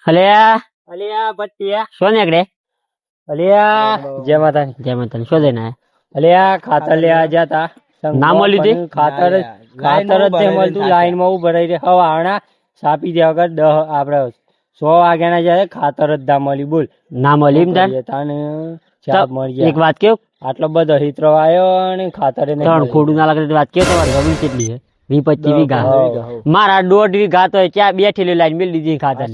અલ્યા અલ્યા બટ્ટિયા શું નીકળે? અલ્યા જય માતા શું લઈને આયા? અલ્યા ખાતર લેવા જતા ના મળ્યું તે ખાતર જ તે મળતું લાઈન માં ઉભા રહી રે હવાણા સાપી દે વગર 10 આપડે 100 વાગ્યાના જાય ખાતર જ ના મળ્યું. બોલ ના મળ્યું એક વાત કેવું આટલો બધો હિત્રો આવ્યો અને ખાતર ખોટું ના લાગે વાત કેવું તમારી જમીન કેટલી છે? 20-25 વીઘા મારા 1.5 વીઘા તો ત્યાં બેઠેલી લાઈન મેળ દીધી ખાતર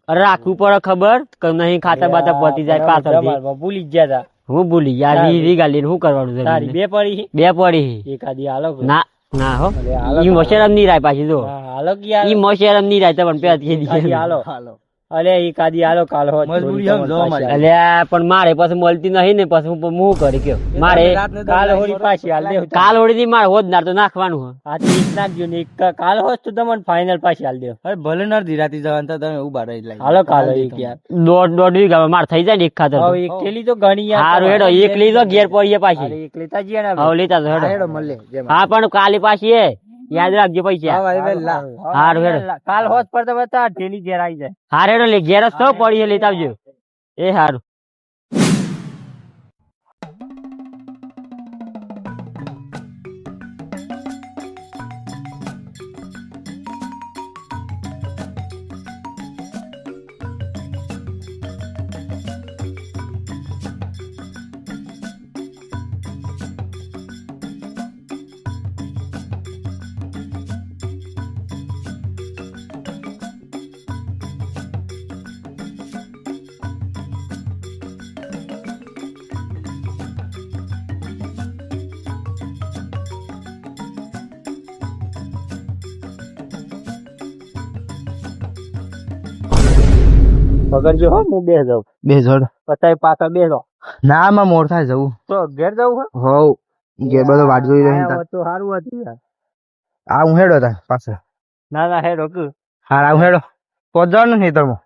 રાખવું પડે ખબર કે નહીં ખાતર બાતર પતી જાય પાછળ ભૂલી જ ગયા હું ભૂલી ગયા 20 વીઘા લઈને શું કરવાનું? બે પડી એકાદી હાલો ના ના હો ઈ મોશરમ ની રાય પાછી જો હાલો ઈ મોશરમ ની રાય તમને પેલા કે હાલો અલે એકાદી હાલો કાલ હો મજબૂરી અલે પણ મારે પછી મળતી નહીં ને પછી હું કરી કયો મારે કાલ હોળી પાછી હાલ દે કાલ હોળી ની મારે હોદ નાર તો નાખવાનું હો આ તો એક નાખજો ને કાલ હોત તો તમને ફાઇનલ પાછી હાલ દે. અરે ભલે ના ધીરાતી જવાનું તો તમે ઉભા રહી લાઈ હાલો કાલ એક યાર 1.5 વીઘા માર થઈ જાય ને એક ખાતર હવે એક થેલી તો ઘણી યાર હારું હેડો એક લઈ તો ઘેર પડીએ પાછી એક લેતા જઈએ ને હવે લેતા તો હેડો મળે હા પણ કાલે પાછી એ યાદ રાખજો પૈસા હારું હેડો કાલ હોત પર તો બતા થેલી ઘેર આવી જાય હાર હેડો લે ઘેર જ તો પડીએ લેતા આવજો એ હારું. પકડજો હો હું બેસ જાઉં બે જોડ પછી પાછા બેસો ના માં મોર થાય જવું તો ઘેર જવું હો ઘેર બધો વાટ જોઈ રહ્યો તો સારું હતું યાર આ હું હેડો તા પાછળ ના ના હેડો કે હાર આવું હેડો પહોંચવાનું નહીં તમે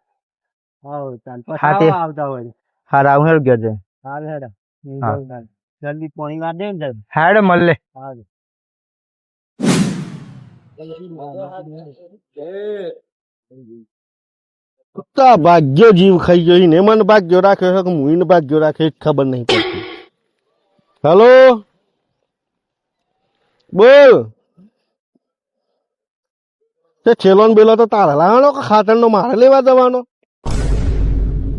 હા ચાલ પછી આવતા હોય હાર આવું હેડો ઘેર જાય હાલ હેડો જલ્દી પાણી વાર દે ને હેડો મળે હાલ કુત્તા ભાગ્યો જીવ ખાઈ ગયો ને મને ભાગ્યો રાખ્યો છે કે હું એને ભાગ્યો રાખ્યો એ ખબર નહીં પડતી. હેલો બોલ તે છેલ્લો ને બેલો તો તારા લાવવાનો કે ખાતર નો મારે લેવા જવાનો?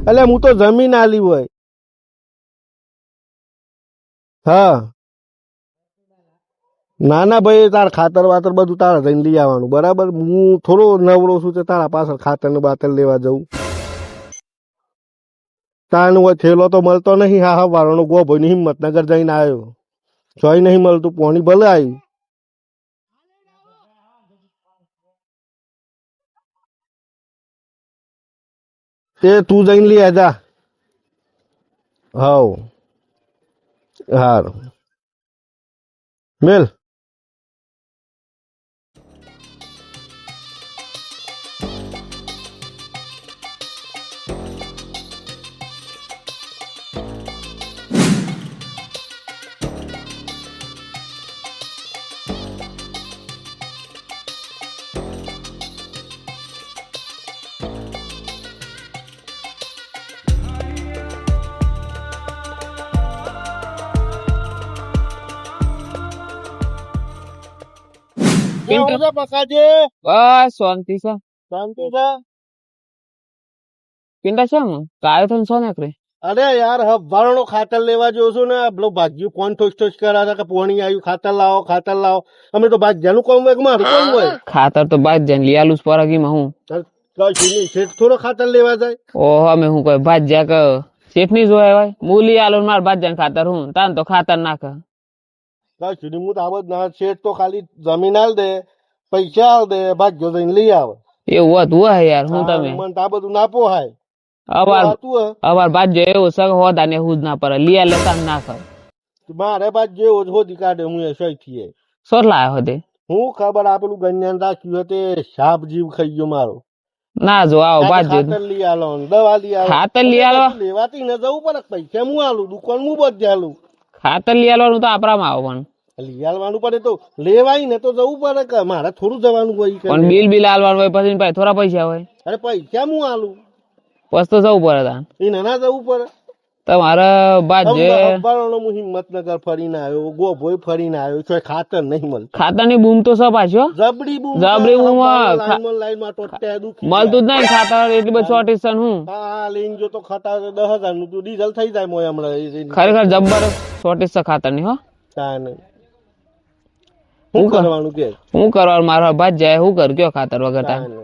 એટલે હું તો જમીન આલી હોય. હા ના ના ભાઈ તાર ખાતર વાતર બધું તારા જઈને લઈ આવવાનું બરાબર. હું થોડો નવરો છું તે તારા પાછળ ખાતર ને બાતર લેવા જવું. તારનો હોય થેલો તો મળતો નહીં. હા વાળાનો ગોભો ની હિંમતનગર જઈને આવ્યો જોઈ નહીં મળતું. પોણી ભલે આવ્યું તે તું જઈને લઈ જા. હવ હારું મેલ બસ શાંતિ છે શાંતિ છે. પિંડા છે હું કાયો તો છો ને અરે યાર હવારનો ખાતર લેવા જો છું ને પેલો ભાગ્યું ફોન ઠોસ ઠોસ કર્યા હતા કે પોણી આવ્યું ખાતર લાવો ખાતર લાવો. અમે તો ભાગ્યાનું કોમ હોય કે મારું કોમ હોય? ખાતર તો બાદ જાય લીયાલું પરાગીમાં હું શેઠ થોડો ખાતર લેવા જાય. ઓહો અમે હું કોઈ ભાજ જા કે શેઠ ની જોયા હોય મૂલી આલો માર ભાજ જાય ખાતર હું તાન તો ખાતર નાખે હું તો આવ ના શેઠ તો ખાલી જમીન હાલ દે પૈસા હાલ દે ભાગ્યો જઈને લઈ આવે એવું હતું હોય યાર હું તમે મને આ બધું ના પોહાય. અવાર ભાજ એવું સગ હોદા ને હું જ ના પડે લીયા લેતા નાખે મારે બાદ જેવો જ હોદી કાઢે હું એ સહી થી સોટ લાયો હોતે હું ખબર આપેલું ગણ્યાન રાખ્યું હતું સાપ જીવ ખાઈ ગયો મારો. ના જો આવો ભાજ ખાતર લઈ આલો દવા લઈ આલો ખાતર લઈ આલો લેવાતી ન જવું પડે પૈસા હું આલું દુકાન હું બધે આલું ખાતર લઈ આલવાનું તો આપણામાં આવો પણ લઈ આલવાનું પડે તો લેવાય ને તો જવું પડે કે મારે થોડું જવાનું હોય પણ બિલ આલવાનું હોય પછી થોડા પૈસા હોય. અરે પૈસા હું આલું પછી તો જવું પડે તાન એને ના જવું પડે તમારે ભાજ્ય હવારનો હું હિંમતનગર ફરીને આવ્યો ગોભોય ફરીને આવ્યો છો ખાતર નહીં મળતું ખાતરની બૂમ તો સ પાછો જબડી બૂમ જબરી બૂમ, લાઈનમાં ટોટ્યા દુખી મળતું જ નહીં ખાતર એટલી બધી શોર્ટેજ છે હું હા લઈને જો તો ખાતા 10,000 નું તું ડીઝલ થઈ જાય મોય હમણાં ખરેખર જબ્બર શોર્ટેજ છે ખાતરની હો તાને શું કરવાનું કે હું કરવાનું મારા ભાજ જાય હું કર કયો ખાતર વગર તાન તાને.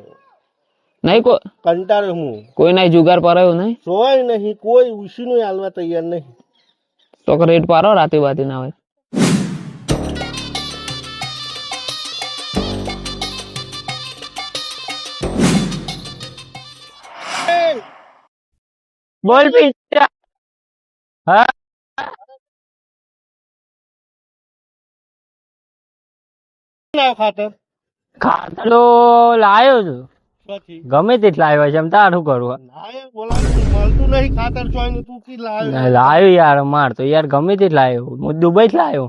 નહીં કંટાળે હું કોઈ ના જુગાર પરાયો નહીં સોય નહીં કોઈ ઉશીનું હાલવા તૈયાર નહીં તો રેટ પારો રાતે બાતી ના હોય બોલ પિત્રા હા ના ખાતર ખાતર તો લાયો છું પછી ગમે તેટલા આવ્યા છે એમ તાર શું કરવું લાય બોલાવું મળતું નહીં ખાતર સોય નું તું કી લાવ્યો લાયો યાર માર તો યાર ગમે તે લાયો હું દુબઈ થી લાયો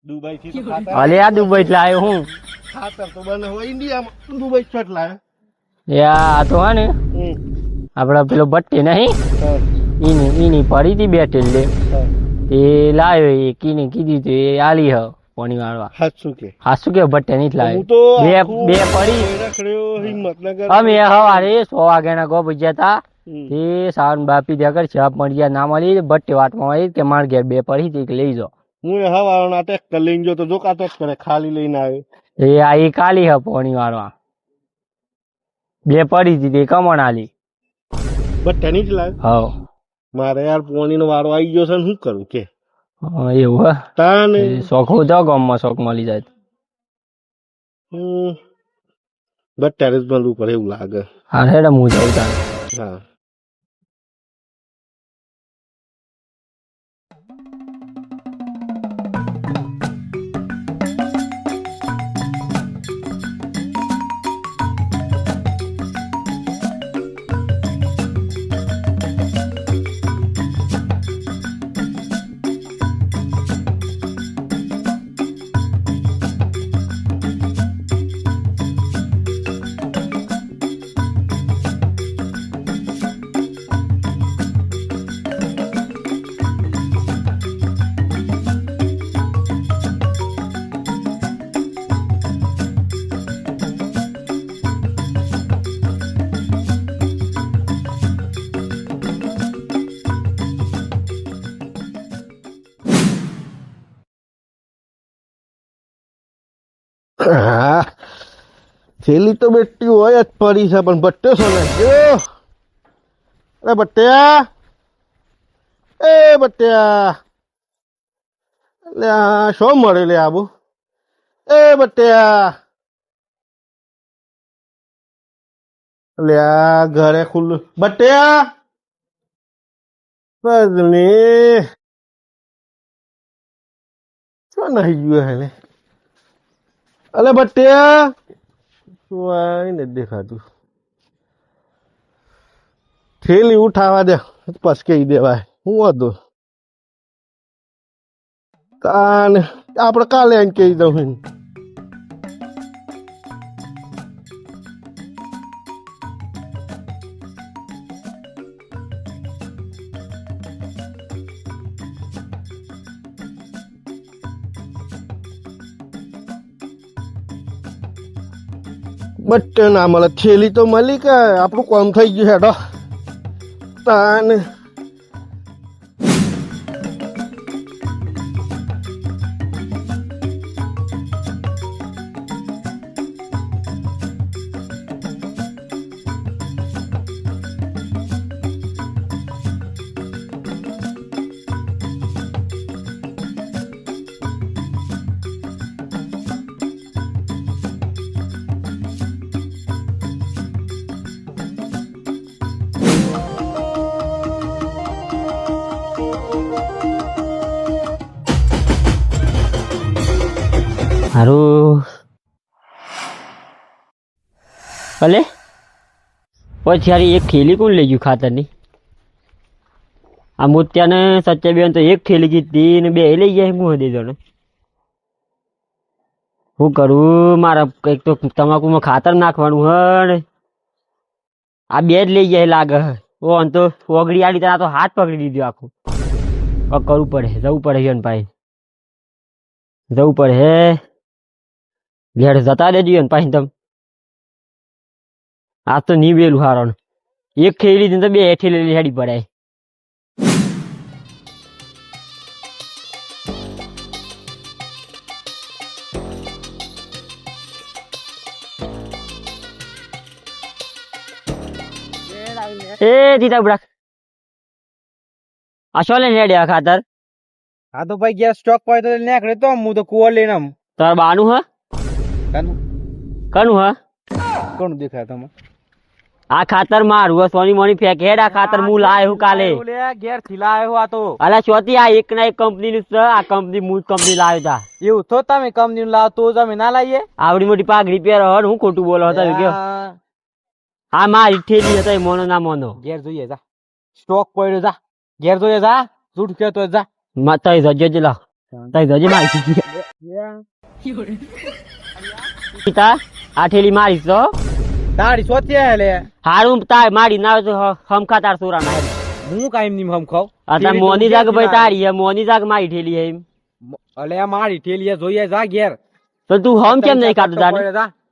દુબઈ થી તો ખાતર અલે આ દુબઈ થી લાયો હું ખાતર તો બને હોય ઇન્ડિયામાં દુબઈ છટ લાવ્યો યા આ તો હા ને આપડા પેલો ભટ્ટી નહીં ઈની પડી હતી બેઠેલ લે એ લાયો એ કીને કીધી તો એ આલી હ પાણી વાળવા હાચું કે હાસુ કે ભટ્ટે નહીં જ હું તો લાયો બે પડી રખડ્યો હિંમતનગર અમે સવારે 100 વાગ્યાના ગો ભજ્યા હતા એ સાવન બાપી ત્યાં કરી છાપ મળી ગયા ના મળી ભટ્ટી વાટમાં આવી કે માર ઘેર બે પડી હતી લઈ જાઓ હું હવાના ટ્રેક્ટર લઈને જો તો જોકા ટ્રેક્ટર ખાલી લઈને આવ્યો એ આ એ કાલી હ પાણી વાળવા બે પડી હતી તે કમણ આલી બટ્ટાની જ લાવ્યો હવ મારે યાર પોણીનો વારો આવી ગયો છે ને શું કરું કે એવું હે તાને શોખ જાઓ ગામમાં શોખ મળી જાય બટ્ટાને જ મળવું પડે એવું લાગે હા હેડે હું જાઉં તાર હા હા થેલી તો બેટી હોય જ પડી છે પણ બટ્ટો છો ને જો અરે બટ્યા એ બટ્યા એટલે આ શું મળે લે આબુ એ બટ્યા એટલે આ ઘરે ખુલ્લું બટ્યા બદલી શું નહીં ગયું હેને અલે બટ્યા શું આઈ નથી દેખાતું થેલી ઉઠાવા દે પસકેઈ દેવાય હું હતું તાને આપણે કાલે આઈને કહી દઉં બટ ના મળે થેલી તો મળી કે આપણું કામ થઈ ગયું હેડો તાને હારું ભલે પછી યાર એક થેલી કોણ લઈ ગયું ખાતરની આ મોત્યાને સચ્ચા બેન તો એક થેલી કીધી ને બે લઈ જાય હું દે જણે શું કરું મારા કંઈક તો તમાકુમાં ખાતર નાખવાનું હે ને આ બે જ લઈ જાય લાગે ઓ આમ તો ઓગળી આડી તો હાથ પકડી દીધો આખું. હવે કરવું પડે, જવું પડે યન ભાઈ, જવું પડે હે. ઘેર જતા દેજો યન ભાઈ તમ. આજ તો ની વેલું હારો એક થેલી તો બે થેલી હેડી પડાય. એ દીધા બુડા આ શું લઈને હેડ્યા ખાતર? હા તો ભાઈ ગેસ સ્ટોક પડે તો નીકળે તો હું તો કુવો લઈને આમ. તાર બાનું હ કનું હ કોણ દેખાય તમે? આ ખાતર મારું હ. સોની મોની ફેંક હેડ. આ ખાતર હું લાયો હું કાલે. ઘેર થી લાયો આ તો. અલા ચોથી આ એક ના એક કંપની નું છે. આ કંપની હું કંપની લાવ્યો તા. એવું તો તમે કંપની લાવો તો તમે ના લાવીએ. આવડી મોટી પાઘડી પહેરો હું ખોટું બોલો હતા કયો? આ મારી ઠેલી હતા મોનો ના મોનો. ઘેર જોઈએ જા સ્ટોક પડ્યો જા ઘેર જોઈએ જા જૂઠ કહેતો જા. તઈ જજો જ લાવ તઈ જજો મારી આ ઠેલી મારી તો તારી સોથી લે હારું તાર મારી ના તો હમખા તાર સોરા ના હું કાઈ એમ હમ ખાવ. અતા મોની જાગ ભાઈ તારી હે મોની જાગ મારી ઠેલી હે એમ. અલે મારી ઠેલી જોઈએ જા ઘેર. તો તું હમ કેમ નહીં ખાતો તારે?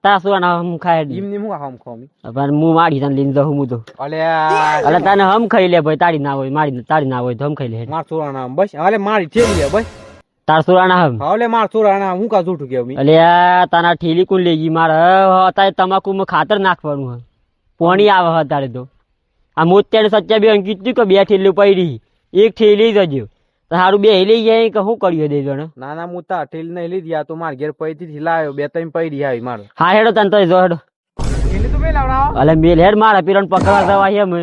તારા સોરા ના હમ ખાય એમ ની હું હમ ખાવ પણ હું મારી તને લઈને જાઉં હું તો. અલે અલે તને હમ ખાઈ લે ભાઈ તારી ના હોય મારી તારી ના હોય તો હમ ખાઈ લે. માર સોરા નામ બસ અલે મારી ઠેલી હે બસ તાર સોરા ના હમ. અલે માર સોરા નામ હું કા જૂઠું કેવ મી. અલે તારા ઠેલી કોણ લઈ ગઈ મારે? અત્યારે તમાકુ માં ખાતર નાખવાનું હે. પોણી આવે અત્યારે તો. આ મોત્યાને સચ્ચા બે કીધું કે બે ઠેલી પડી એક ઠેલી જજો સારું બે લઈ જાય કે શું કર્યું દે જણ. ના ના હું તા ઠેલી નહીં લીધી આ તો માર ઘેર પૈથી થી લાયો બે ત્રણ પડી આવી મારે. હા હેડો તને તો જો હેડો. ઠેલી તો મે લાવડાવો. અલે મેલ હેડ મારા પીરણ પકડવા જવા એમ.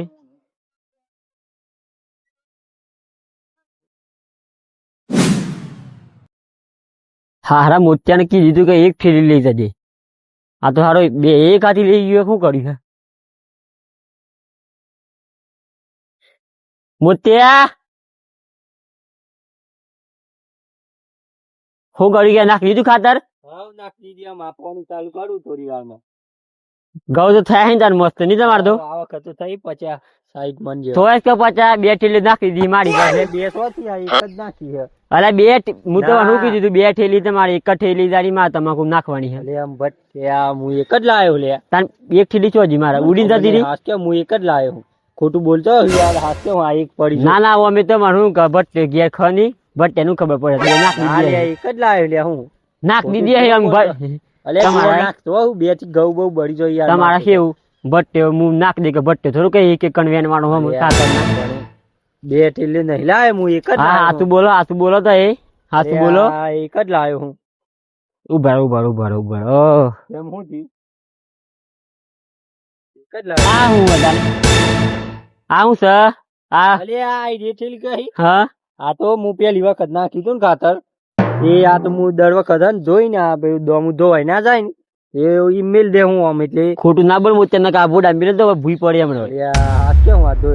હારા મોત્યાને કીધું કે એક ઠેલી લઈ જજે. આ તો હારો બે એક હાથી લઈ ગયો શું કર્યું હે? મોત્યા હું કરી ગયા? નાખી દીધું ખાતર? નાખી દીધી આમ આપવાનું ચાલુ કરું થોડી વારમાં. ઘઉં તો થયા હે તાર મસ્ત નહીં તમારે તો? આ વખત તો થઈ 50 60 મન જેવો. થોડા કે 50 બે ઠેલી નાખી દીધી મારી પાસે. બે સોથી આ એક જ નાખી છે. અલા બે હું તો શું કીધું તું બે ઠેલી તમારી એક જ ઠેલી તારી માં તમાકુ નાખવાની છે. એટલે આમ ભટ આ હું એક જ લાયો લે. તાર એક ઠેલી ચોજી મારા ઉડીને જતી રહી. હાસ કે હું એક જ લાયો ખોટું બોલતો યાર હાસ કે હું આ એક પડી. ના ના અમે તો મારું ભટ્ટ ઘેર ખની ભટ્ટ એનું ખબર પડે નાખ દીધી એક જ લાયો લે હું નાખ દીધી હે એમ. અલે નાખતો હું બે થી ઘઉં બહુ બળી જાય યાર. તમારા કેવું ભટ્ટ હું નાખ દે કે ભટ્ટ થોડું કઈ એક એક કણ વેનવાનો હમ ખાતર ના બે ઠેલી નહીં લાયો હું એક જ. હા હાથું બોલો હાથું બોલો તો એ હાથું બોલો. એક જ લાયો હું. ઉભા ઉભા ઓ એમ હું થયું એક જ આ લાયો. હું વધારે આ હું સર આ અલે આ ઠેલી કઈ હા આ તો હું પેલી વખત નાખી હતું ને ખાતર એ આ તો હું દર વખત જોઈ ને આ પેલું દોમું ધોવાય ના જાય ને એ ઈમેલ દે હું આમ એટલે ખોટું ના બોલ મોત્યા ના કાબોડા મિલે તો ભૂઈ પડે હમણાં. આ કેવું આ તો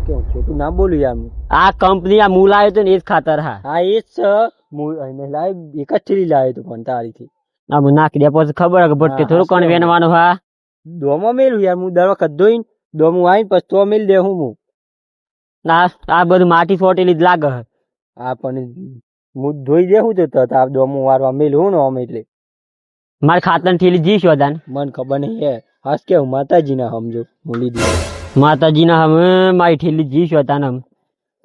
કેવું ખોટું ના બોલું યાર હું. આ કંપની આ મૂળ આવ્યો તો ને એ જ ખાતર. હા હા એ જ છે હું લાવ એક જ ઠેલી લાવ્યો હતો પણ તારીથી આ હું નાખી દે પછી ખબર હે કે ભટ્ટે થોડું કણ વેનવાનું. હા દોમાં મેલું યાર હું દર વખત ધોઈને દોમું આવીને પછી તો મેલ દે હું આ બધું માટી ફોટેલી જ લાગે. હા પણ હું ધોઈ દેવું તો આ દોમું વારવા મેલું ને આમ એટલે મારે ખાતર ઠેલી જી શોધાન મને ખબર નહીં હે હાસ કેવું માતાજી ના સમજો હું લીધી માતાજી ના હમ મારી ઠેલી જી શોધાન હમ.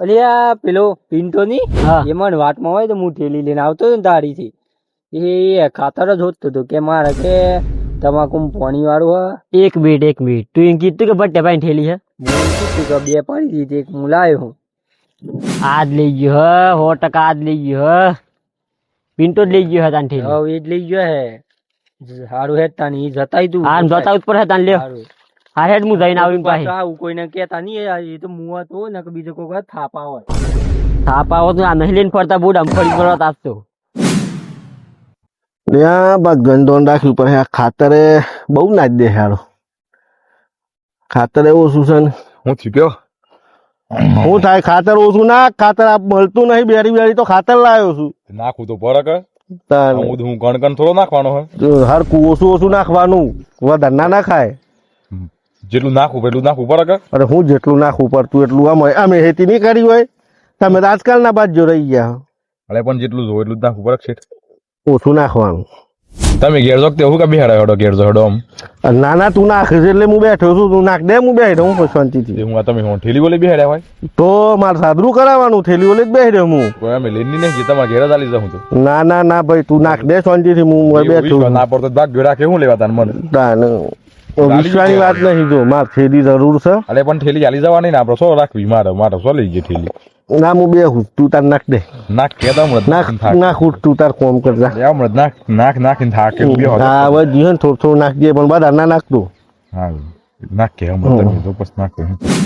અરે આ પેલો પિન્ટો ની હા એમાં વાટમાં હોય તો હું ઠેલી લઈને આવતો હતો ને તારીથી એ ખાતર જ હોતું હતું કે મારે કે તમાકુ પાણી વાળું હોય. એક મિનિટ તું એમ કીધું કે ભટ્ટે ભાઈ ઠેલી હે? હું કીધું કે બે પાડી દીધી એક હું લાવ્યો હું. આજ લઈ ગયો હ 100% આજ લઈ ગયો હ. પિન્ટો જ લઈ ગયો હે તાન ઠેલી. હવે એ જ લઈ ગયો હે સારું હેડ તાની ઈ જતાય તું હા જોતા ઉપર હે તાન લ્યો. સારું. હા હેડ હું જઈને આવીને પાસે આવું કોઈને કેતા નહીં એ તો મુવા તો ને કે બીજો કોઈ થાપા હોય. થાપ આવો તો આ નહીં લઈને ફરતા બુડા ફરી પડો તાપતો. ત્યાં બા ગંદોન રાખ્યું પણ આ ખાતરે બહુ નાચ દે હારો. ખાતર એવું ઓછું છે ને હું થયું શું થાય ખાતર ઓછું નાખ ખાતર આ મળતું નહીં બેરી તો ખાતર લાવ્યો છું. નાખવું તો પડે કે તાન હું ગણ થોડો નાખવાનો હોય. હરકું ઓછું નાખવાનું વધારે ના નાખાય. જેટલું નાખવું એટલું નાખવું પડે કે અરે હું જેટલું નાખવું પડતું એટલું અમે હેતી નહીં કરી હોય તમે રાજકારણના બાજુ રહી ગયા અરે પણ જેટલું જોવે એટલું જ નાખવું પડે શેઠ ઓછું નાખવાનું તમે ઘેર જોક હું કે બિહાડા હેડો ઘેર જો હેડો આમ નાના તું નાખે એટલે હું બેઠો છું તું નાખ દે હું બેઠો હું શાંતિથી હું તમે હું ઠેલી બોલે બિહાડ્યા હોય તો મારે સાદરું કરાવવાનું થેલી ઓલે જ બેહી હું કોઈ અમે લેની નહીં તમારા ઘેર જ આલી જાઉં તો ના ના ના ભાઈ તું નાખ દે શાંતિથી હું બેઠો ના પડતો ભાગ ગયો રાખે હું લેવા તાર મને વિશ્વાની વાત નહીં જો મારે થેલી જરૂર છે અરે પણ ઠેલી આલી જવાની ને આપણે સો રાખવી મારે સો લઈ ગઈ ઠેલી ના હું બેહું તું તાર નાખ દે નાખ કેતા નાખ નાખ ઉઠ તું તાર કોમ કરજા નાખીને થાકે હા હવે જીવન થોડું થોડું નાખજે પણ બધા ના નાખતું હા નાખ કે હમણાં તમે જો પછી નાખો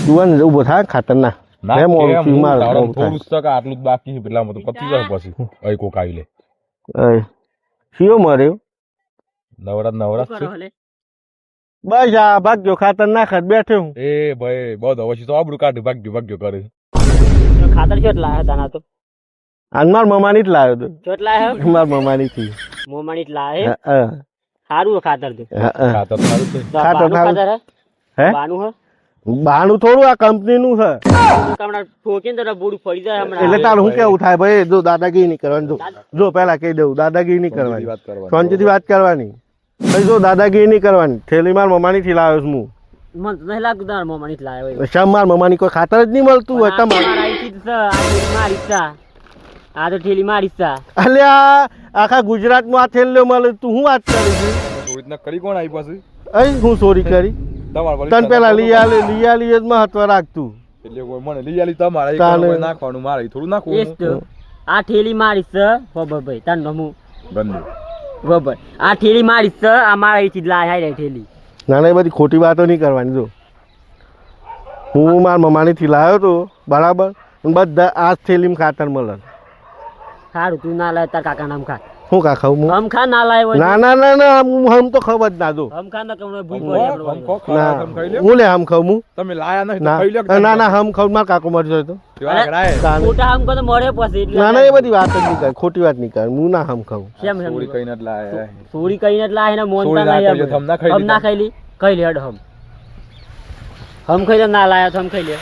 તું ઉભો થાય ખાતર ના થોડું આટલું જ બાકી પેલા તો પતી જાય પછી અહીં કોક આવી લે શિયો મર્યો નવરા બસ આ ભાગ્યો ખાતર નાખ બેઠો હું એ ભાઈ બહુ હવે તો આબરું કાઢ ભાગ્યો કરે ખાતર શું લાયા હતા તો આજ માર મમાની જ લાવ્યો તો ચોટ લાયા માર મમાની થી મોમાની લાયા સારું ખાતર તો ખાતર સારું છે ખાતર ખાતર હે બાનું હે બાનું થોડું આ કંપની નું છે હમણાં ઠોકીને તો બોડું ફરી જાય હમણાં એટલે તારું શું કેવું થાય ભાઈ જો દાદાગીરી નહીં કરવાની જો પેલા કહી દઉં દાદાગીરી નહીં કરવાની શાંતિથી વાત કરવાની જો દાદાગીરી નહીં કરવાની થેલી માર મમાની થી લાવ્યો છું હું મને તો નહીં લાગતું તારા મોમાની લાયા હોય શમ માર મમાની કોઈ ખાતર જ નહીં મળતું હોય તમારે આ તો ઠેલી મારી ઈચ્છા અલ્યા આખા ગુજરાતમાં આ થેલીઓ મળે તું શું વાત કરી છે રીતના કરી કોણ આવી પાછી અહીં હું ચોરી કરી તને પેલા લઈ આલી જ મહત્વ રાખતું એટલે કોઈ મને લઈ આલી તમારે નાખવાનું મારે થોડું નાખવું આ ઠેલી મારી છે બબર ભાઈ તને હું બંધ બબર આ ઠેલી મારી છે આ મારા અહીંથી લાય હાય ઠેલી ના ના એ બધી ખોટી વાતો નહીં કરવાની જો હું મારા મમાની થી લાવ્યો તો બરાબર બધા આ થેલીમાં ખાતર મળે સારું તું ના લાય તાર કાકા નામ ખા શું કા ખાવું હું હમ ખા ના લાય હોય ના ના ના ના હમ તો ખબર જ ના દો હમ ખા ના કમનો ભૂઈ પડે ના હું લે હમ ખાવું હું તમે લાયા નહીં ના ના હમ ખાવું મારા કાકો મરી જાય તો ખોટા હમ કો તો મળે પછી ના ના એ બધી વાત જ નહીં કરે ખોટી વાત નહીં કરે હું ના હમ ખાવું કેમ ચોરી કઈને જ લાયા ચોરી કઈને જ લાય ને મોનતા નહીં હમ ના ખાઈ લી ખાઈ લે હમ ખાઈ લે ના લાયા તો હમ ખાઈ લે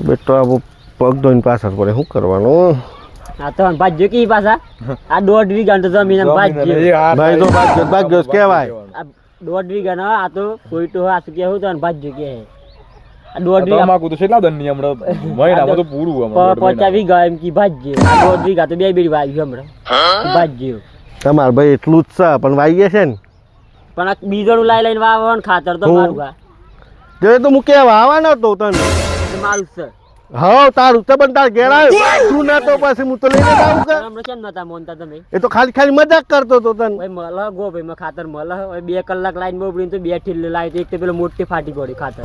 બેટો આ પગ ધોઈને પાછળ પડે શું કરવાનું આ તો ભાજ્યો કી પાછા આ 1.5 વીઘા તો જમીન ભાજ્યો ભાઈ તો ભાગ્યો કહેવાય આ 1.5 વીઘા ના આ તો કોઈ તો આ કે હું તો ભાજ્યો કે આ 1.5 વીઘા તમાકુ તો કેટલા દન ની હમણાં મહિનામાં તો પૂરું હમણાં 50 વીઘા એમ કી ભાજ્યો આ 1.5 વીઘા તો બે બેડી વાવ્યું હમણાં ભાજ્યો તમાર ભાઈ એટલું જ છે પણ વાઈએ છે ને પણ આ બીજોનું લઈને વાવવાનું ખાતર તો મારું કા જો તો હું કેવા આવવાનો તો તને મારું છે હા તારું તો પણ તાર ઘેર આવ્યો તું ના તો પછી હું તો લઈને આવું કે હમણાં કેમ નતા મોનતા તમે એ તો ખાલી ખાલી મજાક કરતો તો તને ભાઈ મલ ગો ભાઈ ખાતર મલ 2 કલાક લાઈન બોબડીને તો 2 ઠીલ લાવી તો એક તો પેલો મોટી ફાટી પડી ખાતર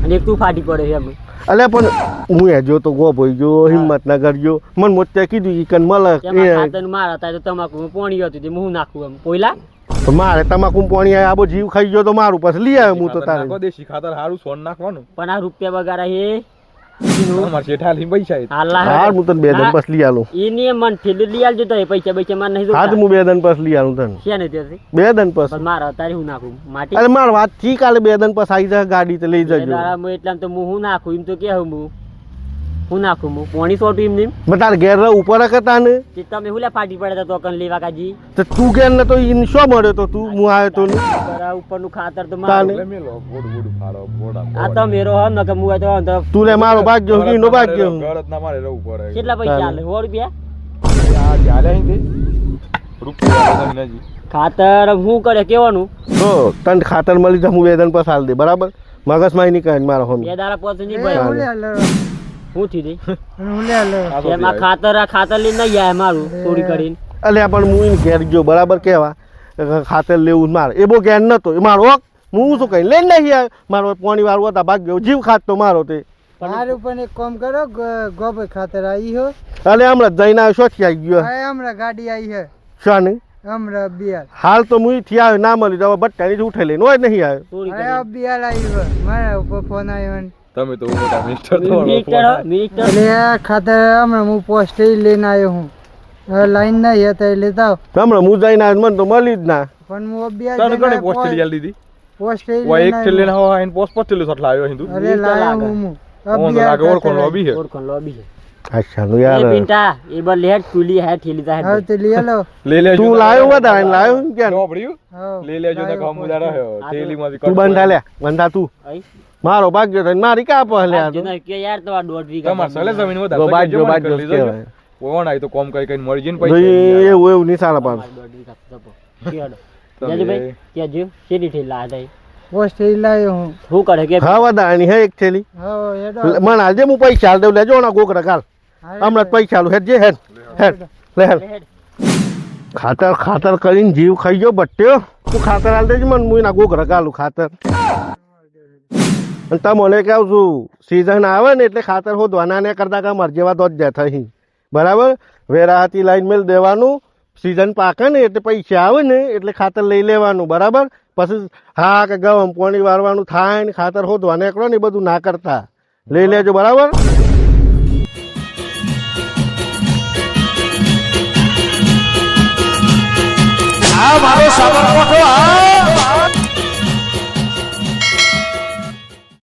અને એક તું ફાટી પડે એમ અલે પણ હું એ જો તો ગો ભાઈ જો હિંમતનગર ગયો મને મોટે કીધું ઈ કન મલ ખાતર મારા થાય તો તમાકુ પોણી હતું હું નાખું એમ કોઈલા મારે તમાકુ પાણી આબો જીવ ખાઈ ગયો તો મારું પછી લઈ આવ્યો હું તો તારે દેશી ખાતર સારું સોન નાખવાનું પણ આ રૂપિયા વગારા હે અમાર શેઠાલી પૈસા હા હું તને 2 દન પછી લઈ આલું એની મન ઠેલી લઈ આલજો તો પૈસા પૈસા માર નહીં હા હું 2 દન પછી લઈ આલું તને છે ને તેથી 2 દન પછી મારા તારી હું નાખું માટી અરે માર વાત ઠીક કાલે 2 દન પછી આવી જાય ગાડી તો લઈ જજો એટલા તો હું નાખું એમ તો કે હું નાખું હું પોણી સોટું એમ નહીં મેં તારે ઘેર ઉપર હતા ને તમે હું ફાટી પડે તો કન લેવા કાજી તો તું ઘેર ને તો ઈન શો મળ્યો તો તું હું આવ્યો તો ઉપરનું ખાતર તો મારું આ તો મેરો હ ન કે હું તો તું લે મારો ભાગ્યો ઈનો ભાગ્યો ઘર ના મારે રહેવું પડે કેટલા પૈસા આલે 100 રૂપિયા આ ચાલે રૂપિયા ખાતર હું કરે કેવાનું જો તને ખાતર મળી જાય હું 2 દન પછી હાલ દે બરાબર મગજમાં નહીં કાઢ મારો હોમ 2 દાડા પછી નહીં ભાઈ હું થી દે એમાં ખાતર લઈને નહીં જાય મારું ચોરી કરીને અલ્યા પણ હું એને ઘેર ગયો બરાબર કેવા ખાતર લેવું મારે એ બહુ ઘેર નતો એ મારો હું શું કઈ લઈને નહીં આવ્યો મારો પાણી વાળું હતા ભાગ ગયો જીવ ખાતો મારો તે મારું પણ એક કામ કરો ગોબર ખાતર આવી હો અલે હમણાં જઈને આવ્યો શોથી આવી ગયો હમણાં ગાડી આવી હે શાની હમણાં બિયાર હાલ તો હું થી આવ્યો ના મળી તો બટ્ટાની ઉઠે લઈને હોય નહીં આવ્યો બિયાર આવી મારા ઉપર ફોન આવ્યો તમે તો મોટા મિનિસ્ટર એટલે ખાતર હમણાં હું પોસ્ટ લઈને આવ્યો હું હવે લાઈન નહીં હતા લેતા હમણાં હું જઈને આવ્યો મને તો મળી જ ના પણ હું બિયાર પોસ્ટ લઈ દીધી પોસ્ટ એ वो एक लेना ठेले है। ना हो इन पोस्ट पर ठेले सट लायो हिंदू अरे लाया हूँ मैं अब कौन भी लागे और कौन आता लॉबी है ઓળખણ લોબી છે અચ્છા નું એ યાર પિંટા એ બર લેટ તુલી હે ઠેલી તા हाँ હે तो लिया लो ले ले તું લાયો વધારે લાયો ક્યાં नो पड़ियो हाँ ले ले जो लायो का मुदा पोस्ट। रहो थैली में તું બંધા લે બંધા તું અઈ મારો ભાગ્યો થઈને મારી કા પહેલે આ જેને કે યાર તો આ દોઢ વીઘા તમાર સલે જમીન વધારે જો બાજ્યો બાજ્યો કહેવાય કોણ આય તો કોમ કઈ કઈ મરી જઈને જો પૈસા એવું એવું નિશાળા પાડ દોઢ વીઘા જપો કેડો જાજુભાઈ કે જો શેરી ઠેલા હતા पोस्ट ही लायो हूँ હું કરે કે હા વધારાની હે એક થેલી हाँ ये મને આજે હું પૈસા આલ દઉં લેજો ના ગોકરા કાલ હમણાં જ પૈસા આલું હેડ જે હેડ હેડ લે હેડ ખાતર ખાતર કરીને જીવ ખાઈ ગયો બટ્યો તું ખાતર આલ દેજે મને હું એના ગોકરા કાલું ખાતર અને તમને કહું છું સીઝન આવે ને એટલે ખાતર હોદવાના ને કરતા કામ માર જેવા તો જ જાય થઈ બરાબર વેરાહાથી લાઈન મેલ દેવાનું સીઝન પાકે ને એટલે પૈસા આવે ને એટલે ખાતર લઈ લેવાનું બરાબર પછી હા કે ગવમ પાણી વારવાનું થાય ને ખાતર હોદવા નીકળો ને એ બધું ના કરતા લઈ લેજો બરાબર આ મારો સાબરકોઠો આ